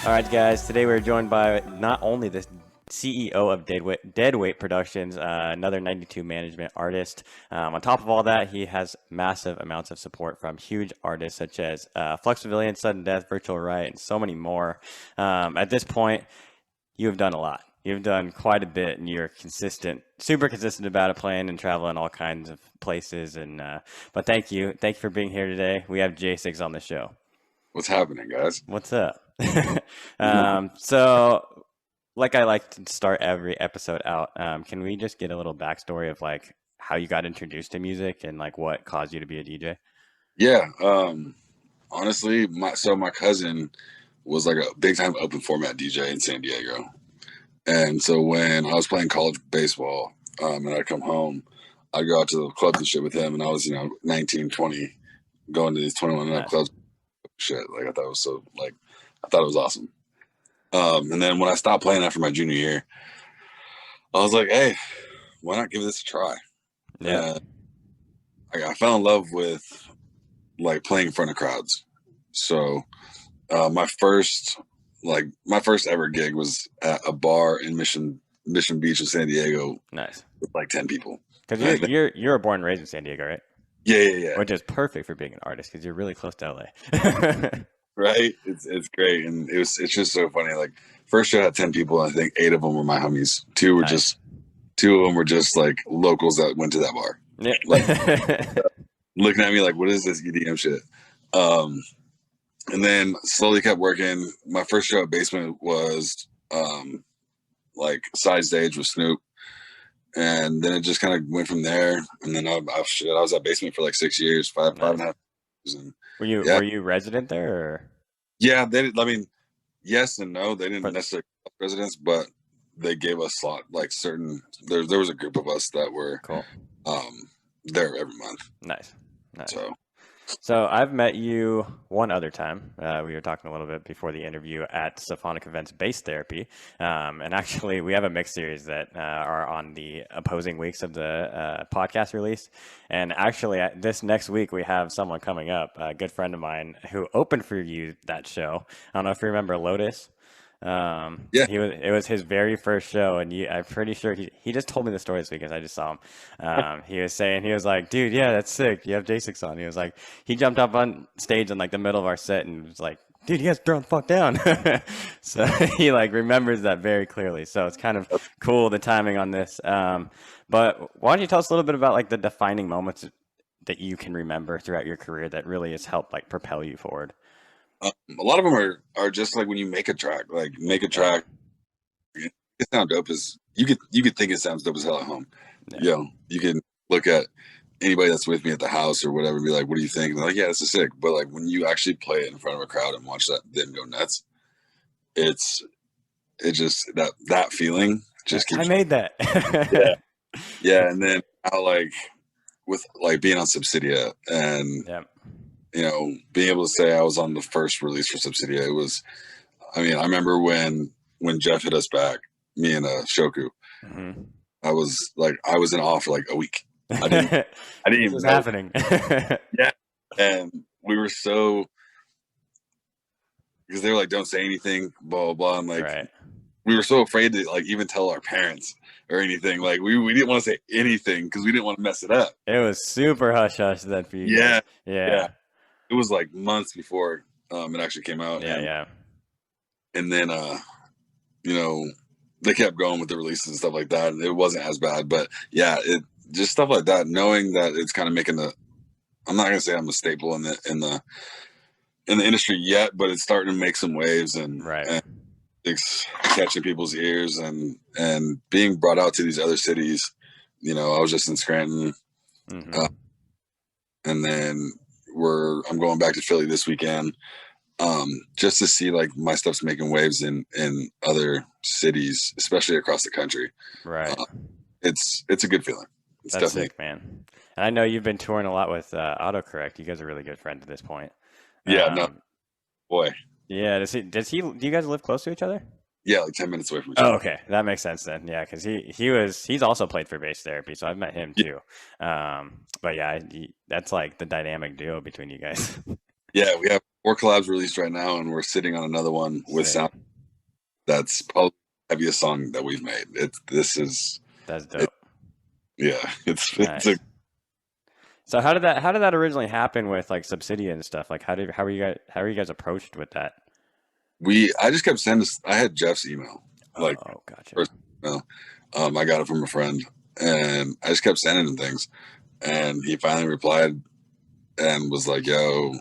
All right, guys. Today we're joined by not only the CEO of Deadweight Productions, another 92 management artist. On top of all that, he has massive amounts of support from huge artists such as Flux Pavilion, Sudden Death, Virtual Riot, and so many more. At this point, you have done a lot. You've done quite a bit, and you're consistent, super consistent about it, playing and traveling all kinds of places. But thank you for being here today. We have Jaysyx on the show. What's happening, guys? What's up? So, like I like to start every episode out, can we just get a little backstory of like how you got introduced to music and like what caused you to be a DJ? Yeah, honestly, my cousin was like a big time open format DJ in San Diego, and so when I was playing college baseball, and I'd come home, I'd go out to the clubs and shit with him, and I was 19, 20, going to these 21 and up Nice. clubs, shit. Like I thought it was I thought it was awesome. And then when I stopped playing after my junior year, I was like, hey, why not give this a try? Yeah. I fell in love with like playing in front of crowds. So my first ever gig was at a bar in Mission Beach in San Diego. Nice. With like 10 people. Because you're born and raised in San Diego, right? Yeah. Which is perfect for being an artist because you're really close to LA. Right? It's great, and it's just so funny. Like first show had 10 people, and I think 8 of them were my homies. Two of them were just like locals that went to that bar. Yeah. Like looking at me like, what is this EDM shit? And then slowly kept working. My first show at Basement was like side stage with Snoop. And then it just kind of went from there. And then I was at Basement for like 6 years, five and a half years. And were you resident there? Or? Yeah, they did. I mean, yes and no. They didn't necessarily have residents, but they gave us slot like certain. There was a group of us that were cool. There every month. Nice. So I've met you one other time. We were talking a little bit before the interview at Symphonic Events Bass Therapy. And actually, we have a mix series that are on the opposing weeks of the podcast release. And actually, this next week, we have someone coming up, a good friend of mine who opened for you that show. I don't know if you remember Lotus. Yeah, it was his very first show, and I'm pretty sure he just told me the story this week because I just saw him. He was like, dude, yeah, that's sick. You have Jaysyx on. He was like, he jumped up on stage in like the middle of our set and was like, dude, you guys throw the fuck down. So he like remembers that very clearly. So it's kind of cool, the timing on this. But why don't you tell us a little bit about like the defining moments that you can remember throughout your career that really has helped like propel you forward? a lot of them are just like when you make a track. It sounds dope as you could think it sounds dope as hell at home. Yeah. You can look at anybody that's with me at the house or whatever and be like, what do you think? And they're like, yeah, this is sick. But like when you actually play it in front of a crowd and watch them go nuts, it just that feeling just keeps. I made that. Yeah. And then with being on Subsidia and being able to say I was on the first release for Subsidia, it was. I mean, I remember when Jeff hit us back, me and Shoku. Mm-hmm. I was in awe for like a week. I didn't even was know. Happening. Yeah, and we were so because they were like, "Don't say anything," blah blah blah. And like, right. We were so afraid to like even tell our parents or anything. Like, we didn't want to say anything because we didn't want to mess it up. It was super hush hush then for you. Yeah, yeah. It was like months before it actually came out. Yeah. And then they kept going with the releases and stuff like that, and it wasn't as bad. But yeah, it just stuff like that. Knowing that it's kind of making I'm not gonna say I'm a staple in the industry yet, but it's starting to make some waves and it's catching people's ears and being brought out to these other cities. I was just in Scranton, and then I'm going back to Philly this weekend. Just to see like my stuff's making waves in other cities, especially across the country. Right. It's a good feeling. That's sick, man. And I know you've been touring a lot with Autocorrect. You guys are really good friends at this point. Yeah, no, boy. Yeah. Do you guys live close to each other? Yeah, like 10 minutes away from each other. Oh, okay. That makes sense then. Yeah, because he's also played for Bass Therapy, so I've met him too. But yeah, that's like the dynamic duo between you guys. Yeah, 4 collabs released right now, and we're sitting on another one with Sick. sound. That's probably the heaviest song that we've made. That's dope. Yeah, it's Nice. So how did that originally happen with like Subsidia and stuff? Like how are you guys approached with that? I just kept sending. I had Jeff's email, like Oh, gotcha. first email. I got it from a friend, and I just kept sending him things, and he finally replied and was like, "Yo,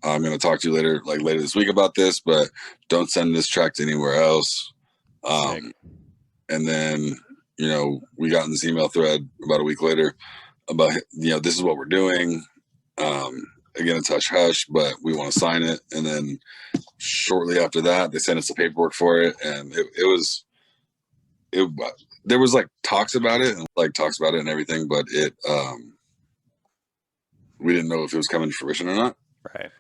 I'm gonna talk to you later, like later this week about this, but don't send this track to anywhere else." Sick. And then, we got in this email thread about a week later about, this is what we're doing. Again, it's hush hush, but we want to sign it. And then shortly after that, they sent us the paperwork for it, and it there was like talks about it and everything, but we didn't know if it was coming to fruition or not. Right.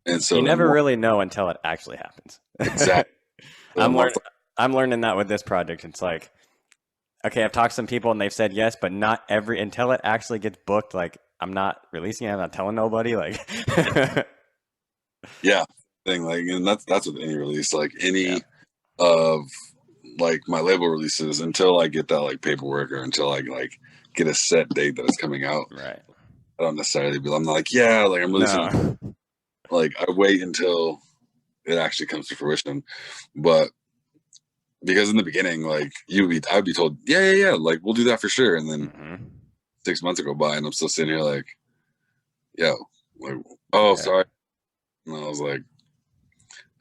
And so You then never really know until it actually happens. exactly a I'm month. learning. I'm learning that with this project. It's like, okay, I've talked to some people and they've said yes, but not every until it actually gets booked. Like, I'm not releasing it. I'm not telling nobody. Like, Yeah, thing like, and that's with any release, like yeah, any of like my label releases, until I get that like paperwork or until I like get a set date that it's coming out. right. I don't necessarily be. I'm not like, yeah, like I'm releasing. No, Like I wait until it actually comes to fruition, but because in the beginning, like I'd be told, yeah, like we'll do that for sure, and then hmm 6 months go by, and I'm still sitting here like, yo, like, oh, yeah, sorry, and I was like,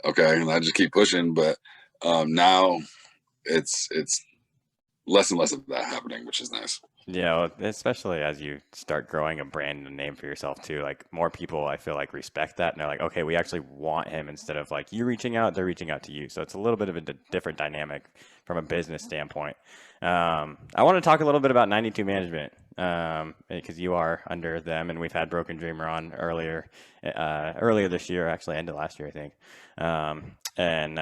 okay, and I just keep pushing, but now it's less and less of that happening, which is nice. yeah. Well, especially as you start growing a brand and a name for yourself too. Like, more people, I feel like, respect that, and they're like, okay, we actually want him instead of like you reaching out, they're reaching out to you. So it's a little bit of a different dynamic from a business standpoint. I want to talk a little bit about 92 Management, because you are under them, and we've had Broken Dreamer on earlier this year, actually, end of last year, I think. And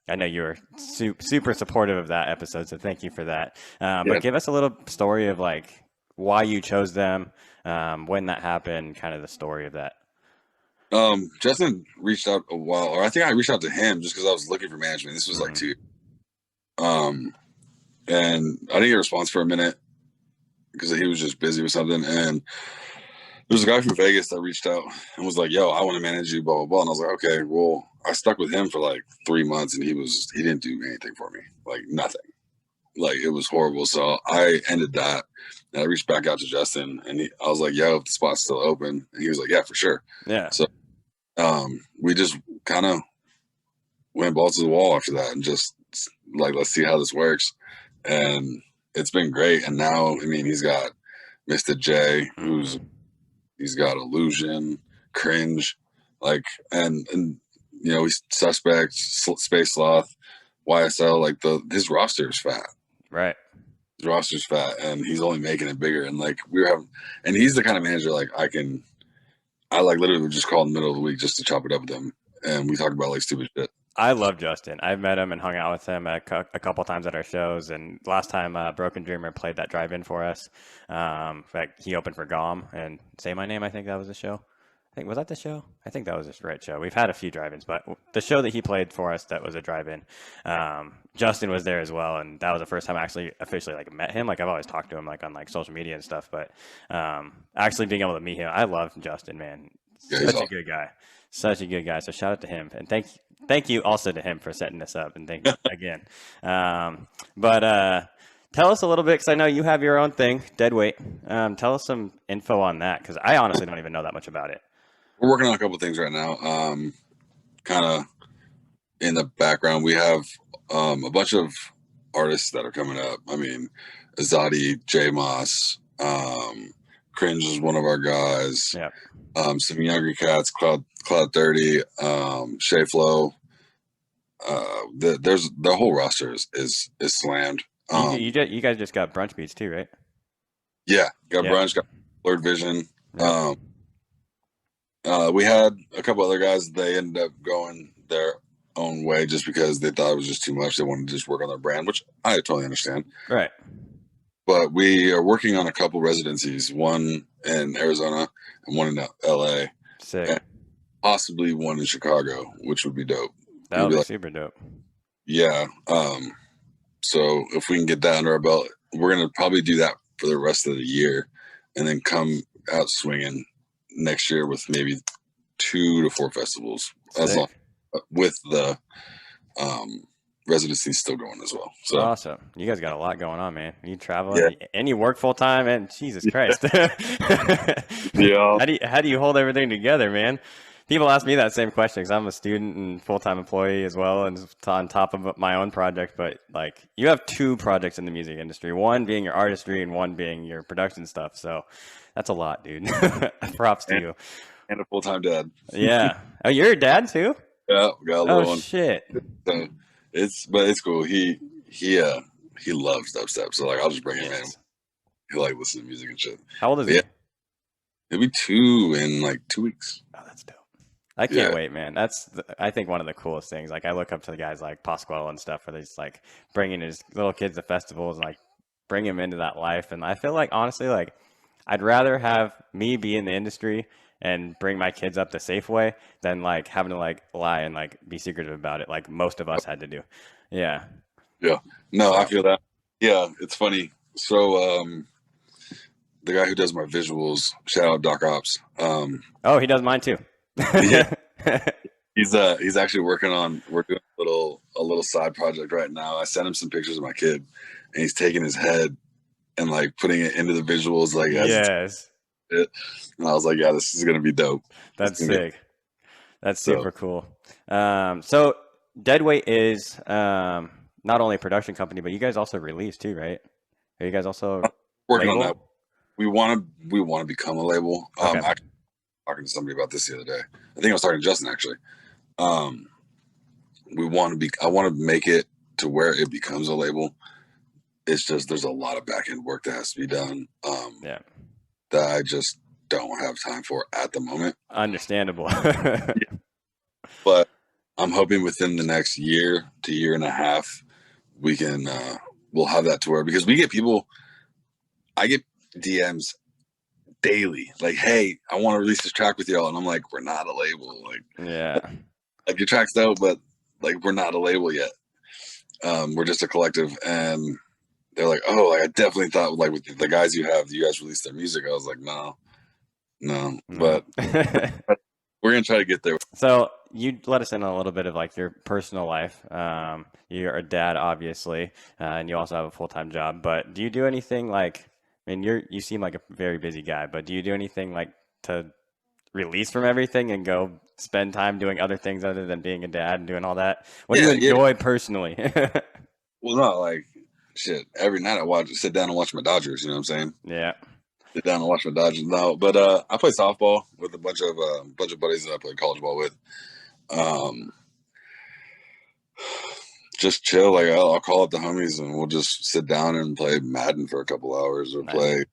I know you were super supportive of that episode, so thank you for that. Yeah. But give us a little story of like why you chose them, when that happened, kind of the story of that. Justin reached out a while, or I think I reached out to him just because I was looking for management. This was like hmm um, and I didn't get a response for a minute because he was just busy with something. And there's a guy from Vegas that reached out and was like, "Yo, I want to manage you," blah blah blah. And I was like, "Okay, well." I stuck with him for like 3 months, and he didn't do anything for me, like nothing. Like it was horrible. So I ended that, and I reached back out to Justin, and I was like, "Yo, if the spot's still open," and he was like, "Yeah, for sure." Yeah, So we just kind of went balls to the wall after that, and just like, let's see how this works. And it's been great. And now, I mean, he's got Mr. J, hmm he's got Illusion, Cringe, like, and he's Suspect, Space Sloth, YSL. Like his roster is fat. right. His roster's fat, and he's only making it bigger. And like we were having, and he's the kind of manager like I like literally would just call in the middle of the week just to chop it up with him, and we talk about like stupid shit. I love Justin. I've met him and hung out with him a couple times at our shows. And last time, Broken Dreamer played that drive-in for us. In fact, he opened for Gom and Say My Name. I think that was the show. Was that the show? I think that was the right show. We've had a few drive-ins, but the show that he played for us that was a drive-in, Justin was there as well, and that was the first time I actually officially like met him. Like I've always talked to him like on like social media and stuff, but actually being able to meet him, I love Justin, man. Yeah, he's Such a awesome. good guy. Such a good guy. So shout out to him, and thank you also to him for setting this up, and thank you again. But tell us a little bit, because I know you have your own thing, Deadweight. Tell us some info on that, because I honestly don't even know that much about it. We're working on a couple things right now. Kind of in the background, we have a bunch of artists that are coming up. I mean, Azadi, J Moss, Cringe is one of our guys. Yeah. Some younger cats, Cloud 30, Shay Flow. There's the whole roster is slammed. You guys just got brunch beats too, right? Yeah, got Yeah. Brunch, got Blurred Vision. Yeah. We had a couple other guys. They ended up going their own way just because they thought it was just too much. They wanted to just work on their brand, which I totally understand. Right. But we are working on a couple residencies, one in Arizona and one in LA. Sick. And possibly one in Chicago, which would be dope. It That would would be be like, super dope. yeah. So if we can get that under our belt, we're gonna probably do that for the rest of the year, and then come out swinging next year with maybe 2 to 4 festivals, as long Sick. with the um, residency still going as well. So Awesome. You guys got a lot going on, man. You travel yeah, and you work full time, and Jesus yeah, Christ. yeah. How do you hold everything together, man? People ask me that same question because I'm a student and full time employee as well, and on top of my own project. But like, you have two projects in the music industry, one being your artistry and one being your production stuff. So that's a lot, dude. Props to and, you. and a full time dad. Yeah. Oh, you're a dad too? Yeah, got a Oh little one. shit. So it's cool. He loves dubstep, so like I'll just bring him in. Yes. He like listen to music and shit. How old is But yeah, he? he'll be 2 in like 2 weeks. Oh, that's dope. I can't Yeah, wait, man. I think one of the coolest things. Like, I look up to the guys like Pasquale and stuff, where they're just like bringing his little kids to festivals and like bring him into that life. And I feel like, honestly, like, I'd rather have me be in the industry and bring my kids up the safe way than like having to like lie and like be secretive about it, like most of us had to do. Yeah. yeah. No, I So, feel that. Yeah, it's funny. So the guy who does my visuals, shout out Doc Ops. oh, he does mine too. Yeah, he's actually working on we're doing a little side project right now. I sent him some pictures of my kid, and he's taking his head and like putting it into the visuals like as it's Yes, it. And I was like, yeah, this is gonna be dope. It's that's gonna be sick. That's so super cool. So Deadweight is not only a production company, but you guys also release too, right? Are you guys also working on that. label? We want to become a label. Okay. Actually talking to somebody about this the other day. I think I was talking to Justin actually. Um I want to make it to where it becomes a label. It's just there's a lot of back end work that has to be done Yeah. that I just don't have time for at the moment. Understandable. Yeah. But I'm hoping within the next year to year and a half we can we'll have that to where because we get people I get DMs daily like, hey, I want to release this track with y'all, and I'm like, we're not a label, Yeah. like your track's dope, but like we're not a label yet. We're just a collective, and they're like, oh, like I definitely thought like with the guys you guys released their music. I was like, no, no, No. but we're gonna try to get there. So you let us in on a little bit of like your personal life. You're a dad, obviously, and you also have a full-time job. But do you do anything like? I mean, you seem like a very busy guy, but do you do anything like to release from everything and go spend time doing other things other than being a dad and doing all that? What do you Yeah, yeah. enjoy personally? Well, no, like shit. Every night sit down and watch my Dodgers. You know what I'm saying? Yeah, Sit down and watch my Dodgers. No, but I play softball with a bunch of buddies that I play college ball with. Um, just chill. Like I'll call up the homies and we'll just sit down and play Madden for a couple hours or nice. play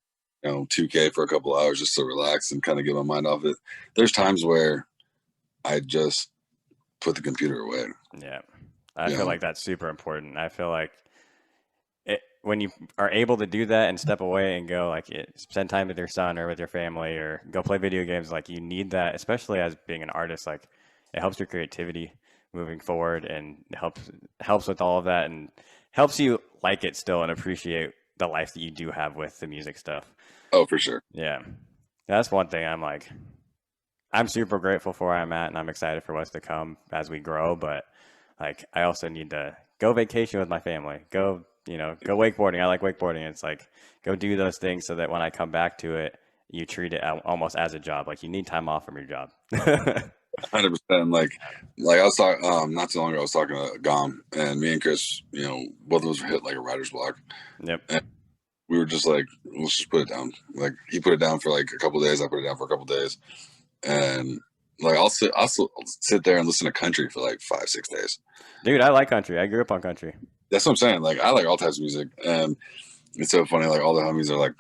2K for a couple hours just to relax and kind of get my mind off it. There's times where I just put the computer away. Yeah, I You feel know, like that's super important. I feel like when you are able to do that and step away and go like spend time with your son or with your family or go play video games, like you need that, especially as being an artist. Like, it helps your creativity moving forward and helps with all of that and helps you like it still and appreciate the life that you do have with the music stuff. oh for sure. Yeah, that's one thing I'm super grateful for where I'm at, and I'm excited for what's to come as we grow. But like, I also need to go vacation with my family. Go wakeboarding. I like wakeboarding. It's like, go do those things so that when I come back to it, you treat it almost as a job. Like, you need time off from your job. 100%. Like I was talking not too long ago. I was talking to Gom and me and Chris. Both of us were hit like a writer's block, Yep. and we were just like, let's just put it down. Like he put it down for like a couple of days. I put it down for a couple of days, and like I'll sit there and listen to country for like 5 6 days. Dude, I like country. I grew up on country. That's what I'm saying. Like I like all types of music, and it's so funny. Like all the homies are like,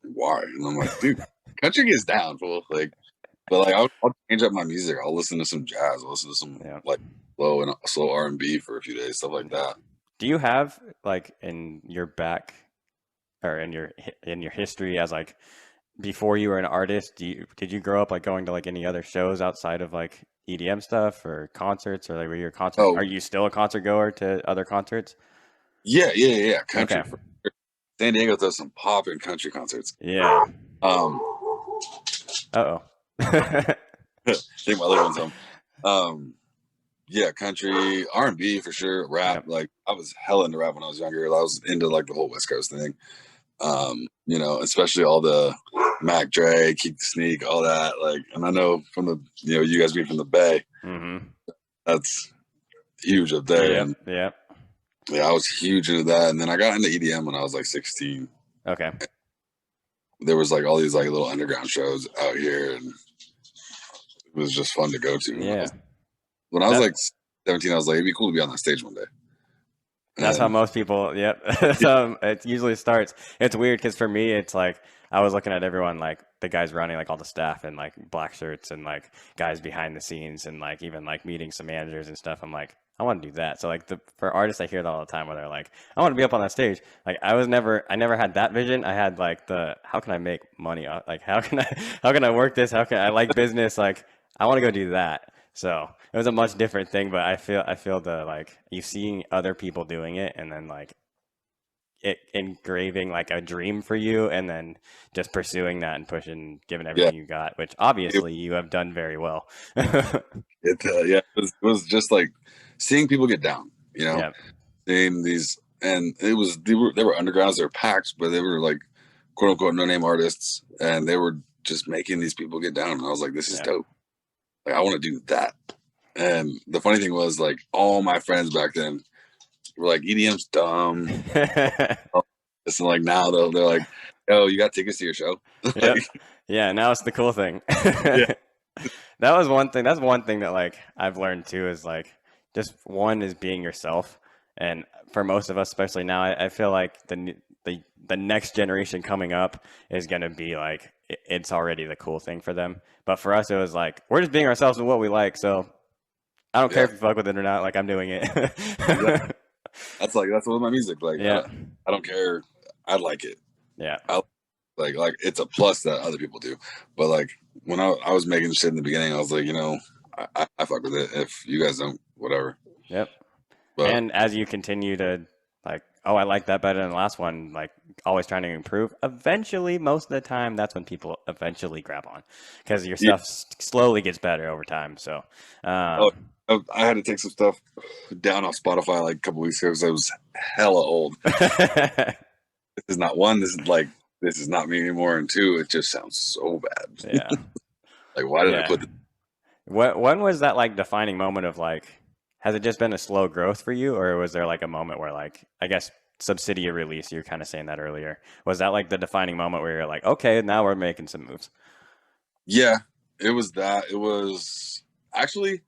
"Why?" And I'm like, "Dude, country gets down, fool." Like, but like I'll change up my music. I'll listen to some jazz. I'll listen to some Yeah. like slow R&B for a few days, stuff like that. Do you have like in your back or in your history as like before you were an artist, did you grow up like going to like any other shows outside of like EDM stuff or concerts, or like were you a concert? Oh Are you still a concert goer to other concerts? yeah. Okay. Country. San Diego does some poppin' country concerts. Yeah. Um, Uh-oh. take my little ones home. Um, yeah, country, R&B for sure, rap. Yep. Like I was hella into rap when I was younger. I was into like the whole West Coast thing. You know, especially all the Mac Dre, Keep the Sneak, all that. Like, and I know from the, you know, you guys being from the Bay, Mm-hmm. that's huge up there. Yep. And Yep. yeah, I was huge into that. And then I got into EDM when I was like 16. Okay. There was like all these like little underground shows out here, and it was just fun to go to. Yeah. When I was That like 17, I was like, it'd be cool to be on that stage one day. That's how And most people, yep. That's how it usually starts. It's weird because for me, it's like I was looking at everyone, like the guys running, like all the staff in like black shirts and like guys behind the scenes and like even like meeting some managers and stuff. I'm like, I want to do that. So like for artists, I hear that all the time where they're like, I want to be up on that stage. Like I never had that vision. I had like how can I make money? Like how can I work this? How can I like business? Like I want to go do that. So it was a much different thing, but I feel the like you seeing other people doing it and then like it engraving like a dream for you and then just pursuing that and pushing, giving yeah, everything you got, which it, obviously you have done very well. yeah, it was just like seeing people get down, you know, Yeah, seeing these, and it was, they were undergrounds, they were packs, but they were like quote unquote no name artists, and they were just making these people get down. And I was like, this is yeah. dope. Like, I want to do that. And the funny thing was, like, all my friends back then were like, EDM's dumb. It's like now they're like, oh, you got tickets to your show? Yep. Like, Yeah, now it's the cool thing. yeah, That was one thing. That's one thing that like I've learned too is like just one is being yourself. And for most of us, especially now, I feel like the next generation coming up is gonna be like it's already the cool thing for them. But for us, it was like we're just being ourselves and what we like. So I don't care yeah, if you fuck with it or not. Like I'm doing exactly. it. That's what my music. Like, Yeah, I don't care. I like it. yeah, I like it's a plus that other people do. But like when I was making shit in the beginning, I was like, you know, I fuck with it. If you guys don't, whatever. yep. But And as you continue to like, oh, I like that better than the last one, like always trying to improve, eventually, most of the time, that's when people eventually grab on because your yeah, stuff slowly gets better over time. So, oh, um, I had to take some stuff down off Spotify like a couple weeks ago because I was hella old. This is not one. This is like this is not me anymore. And two, it just sounds so bad. yeah, Like, why did I yeah. put this? When was that like defining moment of like, has it just been a slow growth for you, or was there like a moment where like, I guess Subsidia release, you were kind of saying that earlier. Was that like the defining moment where you're like, okay, now we're making some moves? Yeah, it was that. It was actually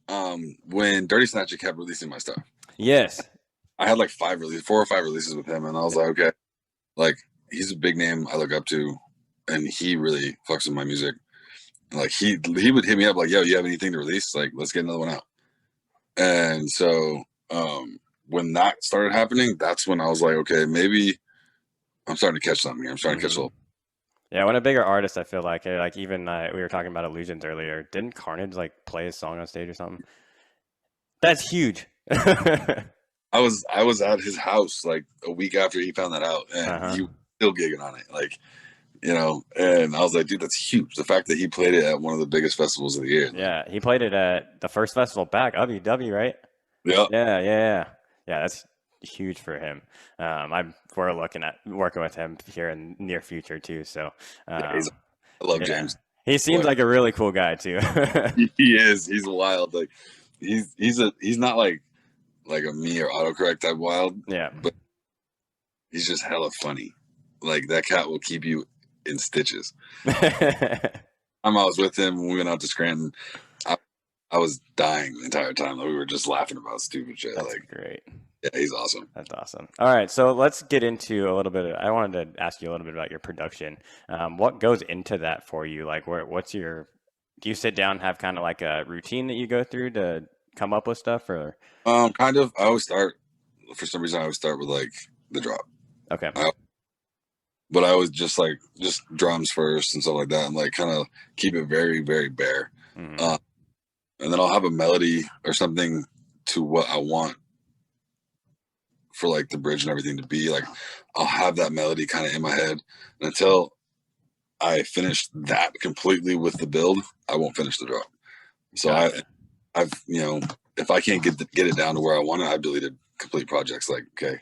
when Dirtysnatcha kept releasing my stuff. Yes. I had like 4 or 5 releases with him, and I was like, okay, like he's a big name I look up to, and he really fucks with my music. Like he would hit me up like, yo, you have anything to release? Like, let's get another one out. And so when that started happening, that's when I was like, okay, maybe I'm starting to catch something here. I'm starting to catch a Hmm. little. Yeah, when a bigger artist, I feel like even we were talking about Illusions earlier. Didn't Carnage like play a song on stage or something? That's huge. I was at his house like a week after he found that out, and Uh-huh. he was still gigging on it, like, you know. And I was like, dude, that's huge. The fact that he played it at one of the biggest festivals of the year, like, Yeah, he played it at the first festival back, WW, right? yeah, Yeah, yeah, yeah. Yeah, that's huge for him. We're looking at working with him here in near future too. So, yeah, um, I love yeah, James. he seems Boy, like a really cool guy too. he is. He's wild. Like, he's not like a me or autocorrect type wild, Yeah. but he's just hella funny. Like, that cat will keep you in stitches. I was with him when we went out to Scranton. I, I was dying the entire time. Like, we were just laughing about stupid shit. That's Like, great. yeah, he's awesome. That's awesome. All right, so let's get into a little bit. I wanted to ask you a little bit about your production. What goes into that for you? Like, what's your? Do you sit down and have kind of like a routine that you go through to come up with stuff, or? Kind of. I always start, for some reason, I always start with like the drop. Okay. I, but I was just drums first and stuff like that, and like kind of keep it very, very bare. Mm-hmm. And then I'll have a melody or something to what I want for like the bridge and everything to be. Like I'll have that melody kind of in my head, and until I finish that completely with the build, I won't finish the drop. So Gotcha. I've if I can't get it down to where I want it, I've deleted complete projects. Like, okay,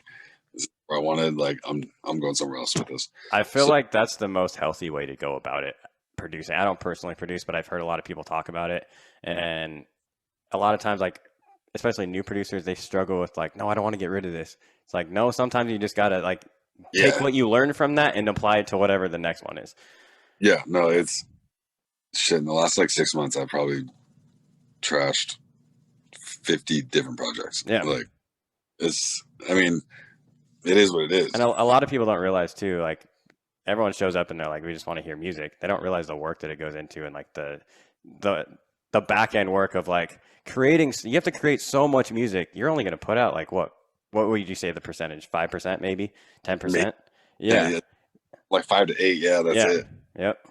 this is where I wanted. Like, I'm going somewhere else with this. I feel So like that's the most healthy way to go about it, producing. I don't personally produce, but I've heard a lot of people talk about it. And a lot of times, like, especially new producers, they struggle with, like, no, I don't want to get rid of this. It's like, no, sometimes you just got to, like, take yeah, what you learned from that and apply it to whatever the next one is. yeah, no, it's shit. In the last like 6 months, I've probably trashed 50 different projects. Yeah. Like, it's, I mean, it is what it is. And a lot of people don't realize, too, like, everyone shows up and they're like, we just want to hear music. They don't realize the work that it goes into and, like, the, the back end work of, like, creating. You have to create so much music. You're only going to put out, like, what would you say the percentage? 5% maybe? 10%? Yeah, Yeah. yeah, like 5 to 8. Yeah, that's Yeah. it. Yep.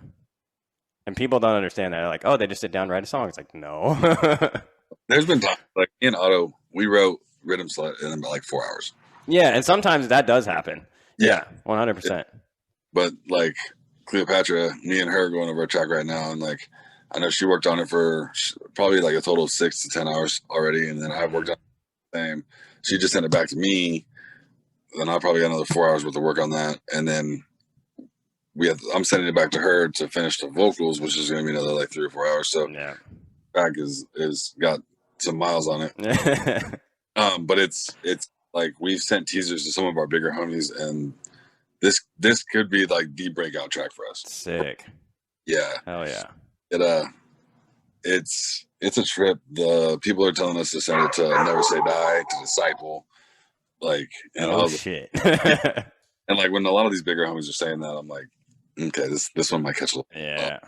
And people don't understand that. They're like, oh, they just sit down and write a song. It's like, no. There's been times like me and Otto, we wrote Rhythm Slut in about like 4 hours. Yeah, and sometimes that does happen. Yeah, Yeah, 100%. but like Cleopatra, me and her going over a track right now, and like I know she worked on it for probably like a total of 6 to 10 hours already, and then I've worked on the same. She just sent it back to me. Then I probably got another 4 hours worth of work on that, and then I'm sending it back to her to finish the vocals, which is going to be another like 3 or 4 hours. So Yeah. track is got some miles on it. But it's like we've sent teasers to some of our bigger homies, and this could be like the breakout track for us. Sick. Yeah, Hell yeah. it's a trip. The people are telling us to send it to Never Say Die, to Disciple, like, and Oh, shit. and like when a lot of these bigger homies are saying that, I'm like, okay, this one might catch a little. Yeah.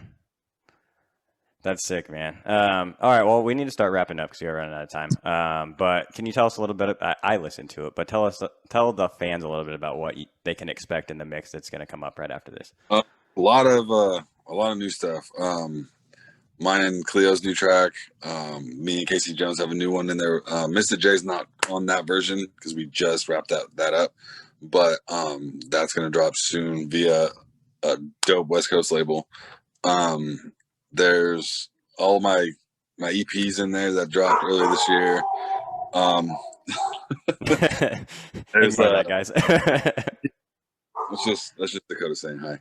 That's sick, man. All right. Well, we need to start wrapping up because we're running out of time. But can you tell us a little bit? I listened to it, but tell the fans a little bit about what they can expect in the mix that's going to come up right after this. A lot of new stuff. Mine and Cleo's new track. Me and Casey Jones have a new one in there. Mr. J's not on that version because we just wrapped that up, but that's gonna drop soon via a dope West Coast label. There's all my EPs in there that dropped earlier this year. There's Ignore that, guys. that's just Dakota saying hi.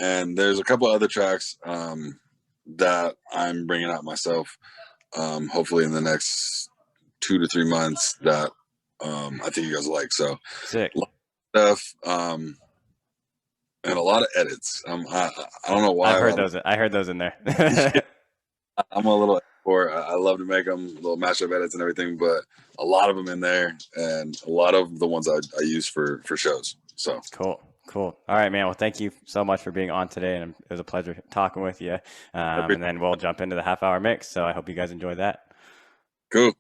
And there's a couple other tracks that I'm bringing out myself. Hopefully in the next 2 to 3 months that I think you guys like. So Sick. Stuff. And a lot of edits. I don't know why. I heard those in there. I'm a little for. I love to make them little mashup edits and everything, but a lot of them in there, and a lot of the ones I use for shows. So Cool. All right, man. Well, thank you so much for being on today, and it was a pleasure talking with you. And then we'll jump into the half-hour mix. So I hope you guys enjoy that. Cool.